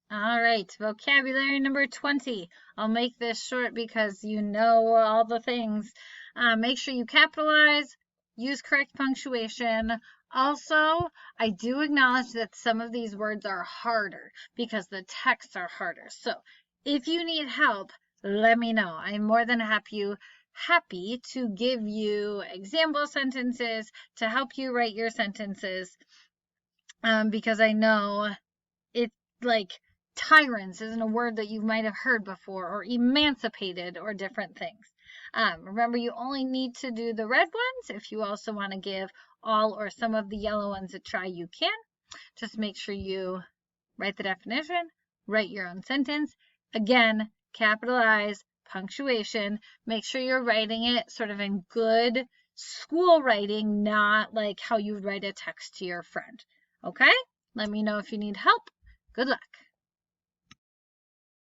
All right, vocabulary number 20. I'll make this short because you know all the things. Make sure you capitalize, use correct punctuation. Also, I do acknowledge that some of these words are harder because the texts are harder. So if you need help, let me know. I'm more than happy to give you example sentences to help you write your sentences because I know it's like tyrants isn't a word that you might have heard before, or emancipated, or different things. Remember, you only need to do the red ones. If you also want to give all or some of the yellow ones a try, you can. Just make sure you write the definition, write your own sentence. Again, capitalize, punctuation. Make sure you're writing it sort of in good school writing, not like how you write a text to your friend. Okay? Let me know if you need help. Good luck.